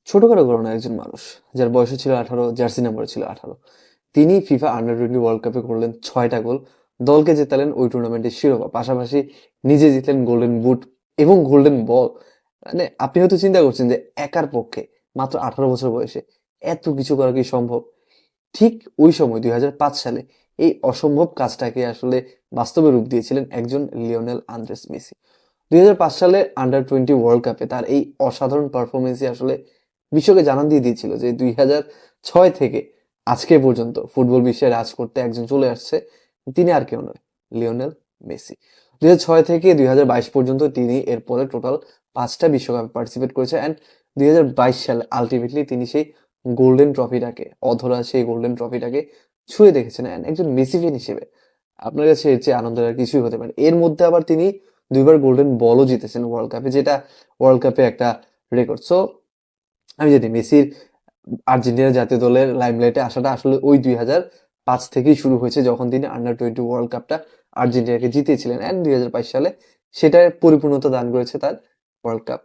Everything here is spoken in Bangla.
ছোটখাটো ঘটনা একজন মানুষ যার বয়স ছিল 18, জার্সি নাম্বার ছিল 18। তিনি ফিফা আন্ডার 20 ওয়ার্ল্ড কাপে করলেন 6টা গোল, দলকে জেতালেন ওই টুর্নামেন্টের শিরোপা, পাশাপাশি নিজে জিতলেন গোল্ডেন বুট এবং গোল্ডেন বল। মানে আপনি হয়তো চিন্তা করছেন যে একার পক্ষে মাত্র 18 বছর বয়সে এত কিছু করা কি সম্ভব? ঠিক ওই সময় 2005 সালে এই অসম্ভব কাজটাকে আসলে বাস্তবে রূপ দিয়েছিলেন একজন লিওনেল আন্দ্রেস মেসি। 2005 সালে আন্ডার 20 ওয়ার্ল্ড কাপে তার এই অসাধারণ পারফরমেন্সই আসলে বিশ্বকে জানান দিয়ে দিয়েছিল যে 2006 থেকে আজকে পর্যন্ত ফুটবল বিশ্বে রাজ করতে একজন চলে আসছে। তিনি আর কেউ নয়, লিওনেল মেসি। 2006 থেকে 2022 পর্যন্ত তিনি এরপরে টোটাল 5টা বিশ্বকাপে পার্টিসিপেট করেছে, অ্যান্ড 2022 সালে আলটিমেটলি তিনি সেই গোল্ডেন ট্রফিটাকে, অধরা সেই গোল্ডেন ট্রফিটাকে ছুঁয়ে দেখেছেন। অ্যান্ড একজন মেসি ফ্যান হিসেবে আপনার কাছে এর চেয়ে আনন্দের আর কিছুই হতে পারে। এর মধ্যে আবার তিনি 2বার গোল্ডেন বলও জিতেছেন ওয়ার্ল্ড কাপে, যেটা ওয়ার্ল্ড কাপে একটা রেকর্ড। সো আমি জানি মেসির আর্জেন্টিনা জাতীয় দলের লাইমলাইটে আসাটা আসলে ওই 2005 থেকেই শুরু হয়েছে, যখন তিনি আন্ডার 20 ওয়ার্ল্ড কাপটা আর্জেন্টিনাকে জিতিয়েছিলেন, অ্যান্ড 2022 সালে সেটার পরিপূর্ণতা দান করেছে তার ওয়ার্ল্ড কাপ।